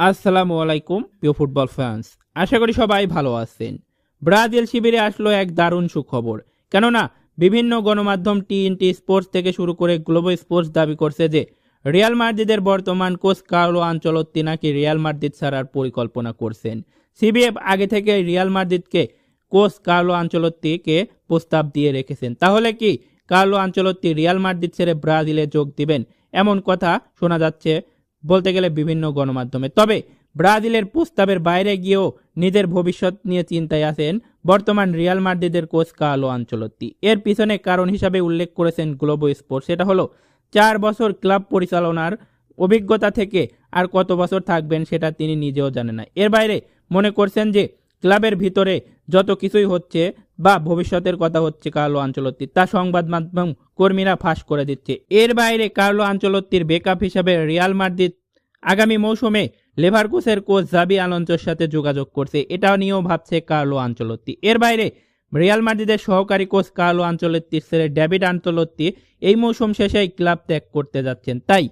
আসসালামু আলাইকুম প্রিয় ফুটবল ফ্যান্স, আশা করি সবাই ভালো আছেন। ব্রাজিল শিবিরে আসলো এক দারুণ সুখবর। কেননা বিভিন্ন গণমাধ্যম টিএনটি স্পোর্টস থেকে শুরু করে গ্লোবো স্পোর্টস দাবি করছে যে রিয়াল মাদ্রিদের বর্তমান কোচ কার্লো আনচেলত্তি নাকি রিয়াল মাদ্রিদ ছাড়ার পরিকল্পনা করছেন। সিবিএফ আগে থেকে রিয়াল মাদ্রিদকে কোচ কার্লো আনচেলত্তিকে প্রস্তাব দিয়ে রেখেছেন। তাহলে কি কার্লো আনচেলত্তি রিয়াল মাদ্রিদ ছেড়ে ব্রাজিলে যোগ দিবেন? এমন কথা শোনা যাচ্ছে বলতে গেলে বিভিন্ন গণমাধ্যমে। তবে ব্রাজিলের প্রস্তাবের বাইরে গিয়েও নিজের ভবিষ্যৎ নিয়ে চিন্তায় আছেন বর্তমান রিয়াল মাদ্রিদের কোচ কার্লো আনচেলত্তি। এর পিছনে কারণ হিসাবে উল্লেখ করেছেন গ্লোবো স্পোর্টস। সেটা হলো 4 বছর ক্লাব পরিচালনার অভিজ্ঞতা থেকে আর কত বছর থাকবেন সেটা তিনি নিজেও জানেন না। এর বাইরে মনে করছেন যে ক্লাবের ভিতরে যত কিছুই হচ্ছে বা ভবিষ্যতের কথা হচ্ছে কার্লো আনচেলত্তি, তা সংবাদ মাধ্যম কর্মীরা ফাঁস করে দিচ্ছে। এর বাইরে কার্লো আনচেলত্তির ব্যাকআপ হিসাবে রিয়াল মাদ্রিদ আগামী মৌসুমে লেভারকুসের কোচ জাবি আলোনসোর সাথে যোগাযোগ করছে, এটা নিয়েও ভাবছে কার্লো আনচেলত্তি। এর বাইরে রিয়াল মাদ্রিদের সহকারী কোচ কার্লো আনচেলত্তির ছেলে ডেভিড আনচেলত্তি এই মৌসুম শেষেই ক্লাব ত্যাগ করতে যাচ্ছেন। তাই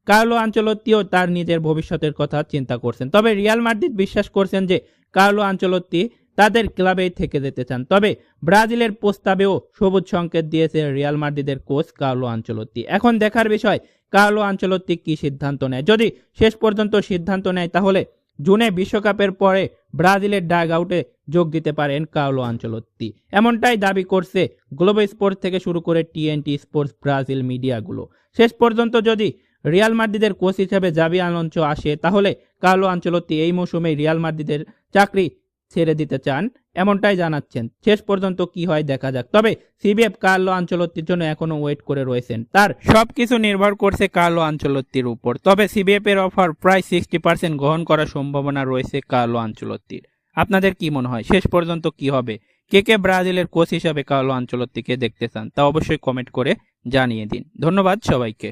কার্লো আনচেলত্তিও তার নিজের ভবিষ্যতের কথা চিন্তা করছেন। তবে রিয়াল মাদ্রিদ বিশ্বাস করছেন যে কার্লো আনচেলত্তি তাদের ক্লাবেই থেকে যেতে চান। তবে ব্রাজিলের প্রস্তাবেও সবুজ সংকেত দিয়েছে রিয়াল মাদ্রিদের কোচ কার্লো আনচেলত্তি। এখন দেখার বিষয় কার্লো আনচেলত্তি কি সিদ্ধান্ত নেয়। যদি শেষ পর্যন্ত সিদ্ধান্ত নেয় তাহলে জুনে বিশ্বকাপের পরে ব্রাজিলের ডাগ আউটে যোগ দিতে পারেন কার্লো আনচেলত্তি। এমনটাই দাবি করছে গ্লোবো স্পোর্টস থেকে শুরু করে টিএনটি স্পোর্টস ব্রাজিল মিডিয়াগুলো। শেষ পর্যন্ত যদি রিয়াল মাদ্রিদের কোচ হিসেবে জাবি আলোনসো আসে তাহলে কার্লো আনচেলত্তি এই মৌসুমে রিয়াল মাদ্রিদের চাকরি ছেড়ে দিতে চান, এমনটাই জানাচ্ছেন। শেষ পর্যন্ত কি হয় দেখা যাক। তবে সিবিএফ কার্লো আনচেলত্তির জন্য এখনো ওয়েট করে রয়েছেন। তার সবকিছু নির্ভর করছে কার্লো আনচেলত্তির উপর। তবে সিবিএফ এর অফার প্রায় 60% গ্রহণ করার সম্ভাবনা রয়েছে কার্লো আনচেলত্তির। আপনাদের কি মনে হয় শেষ পর্যন্ত কি হবে? কে কে ব্রাজিলের কোচ হিসাবে কার্লো আনচেলত্তিকে দেখতে চান তা অবশ্যই কমেন্ট করে জানিয়ে দিন। ধন্যবাদ সবাইকে।